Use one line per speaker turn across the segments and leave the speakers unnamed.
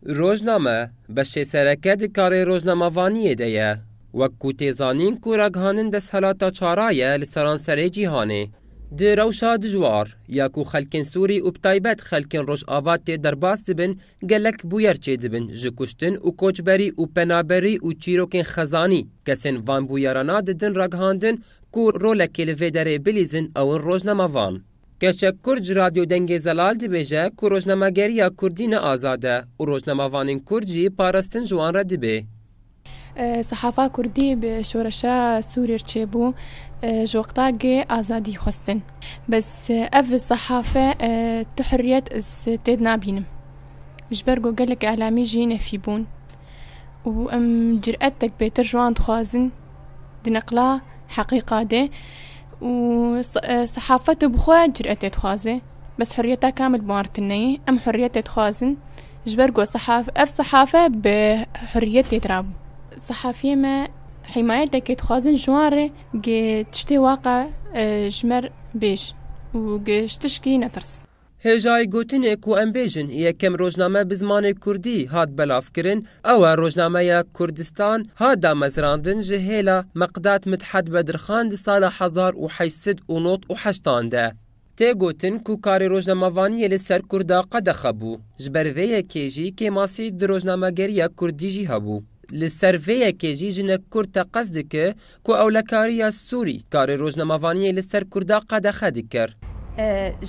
روزنامه بەشێ سەرەکە دکارێ ڕۆژنامەڤانiyê de ye. وەک ku têzanîn ku reghanin desthelata çara ye li seranserê cîhanê. Di rewşa dijwar ya ku xelkên Sûrî û bi taybet xelkên Rojava tê derbas dibin, gelek bûyer çê dibin ji kuştin û koçberî û penaberî û çîrokên xezanî. Kesên van bûyerana didin reghandin ku rolekê li vê derê bilîzin ew in rojnamevan. Keçek Kurd ji Radyo Dengê Zelal dibêje ku rojnamegeriya Kurdî ne azad e û rojnamevanên Kurd jî parastin ji wan re dibe.
صحافة كردي بشورشا سوري رچيبو جوقتاقي آزادي خستن بس أف الصحافة تحريت استيد نابينم جبرقو قالك إعلامي جينا في بون وأم جرأتك بترجوان تخوازن دنقلا حقيقة دي وصحافة بخوا جرأتي تخوازي بس حريتها كامل بوارتنية أم حريتي تخوازن جبرقو صحافة أف صحافة بحريتي ترابو صحافية ما حمايتك تخوازن جواري تشتي واقع جمر بيش وشتشكي نترس.
هێژای گوتنێ ku em bêjin yekem rojname bi zimanê Kurdî hat belavkirin, ew e rojnameya Kurdistan hat damezrandin ji hêla Meqdet Mithed Bedirxan di sala 1898 de. Tê gotin ku karê rojnamevaniyê li ser Kurda qedexe bû, ji ber vê yekê jî kêmasî di rojnamegeriya Kurdî jî hebû. Li ser vê yekê jî jinek Kurd te qez dike ku ewlekariya Sûrî karê rojnamevaniyê li ser Kurda qedexe dikir.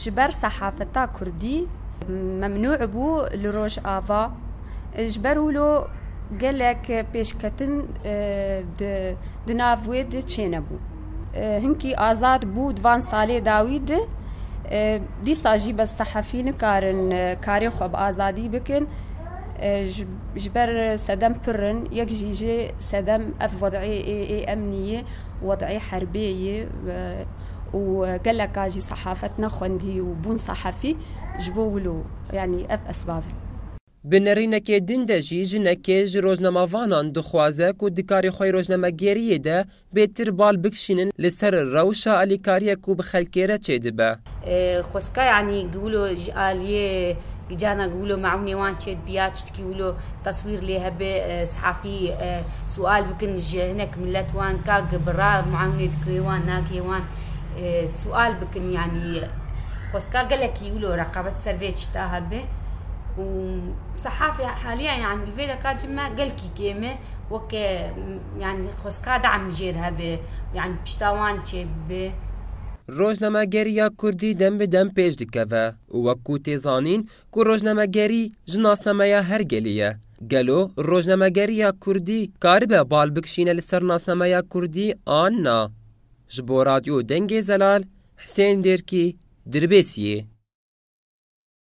جبر صحافتا كردي ممنوع بو لروج آفا جبرولو قالك بيشكتن دنافويد تشينبو هنكي آزاد بو دوان سالي داويد دي ساجي بس صحفين كاري خوب آزادي بكن جبر سدم برن يك جيجي سدم اف وضعي امنيه وضعي حربيه وقال لك اجي صحافتنا خوندي وبون صحفي جبولو يعني اف اسباب
بنرینکê din de jî jinekê ji rojnamavanan dixwaze ku dikarê xwe rojnamegeriyê de bêtir bal bikişînin li ser rewşa alîkariyê ku bi xelkê re çêdibe.
خۆسکا يعني يقولوا آلية جانا يقولوا معوني وان تشد بيات تشتكي يقولوا تصوير ليها بصحافي سؤال بكن هناك ملت وان كاق برا معوني كيوان ناكيوان سؤال بكن يعني خۆسکا قال لك يقولوا رقابة سيرفي تشتاها به وصحافي حاليا يعني الفيدا كانت ما قال كي كيمه وك يعني خۆسکا دعم جيرها به يعني بشتاوان تشد به
rojnamegeriya Kurdî dem bi dem pêş dikeve û wek ku têzanîn ku rojnamegerî ji nasnameya her gelî ye. Gelo rojnamegeriya Kurdî karibe bal bikişîne li ser nasnameya Kurdî an na. Ji bo Radyo Dengê Zelal, Hüseyin Dêrkî, Dirbêsiyê.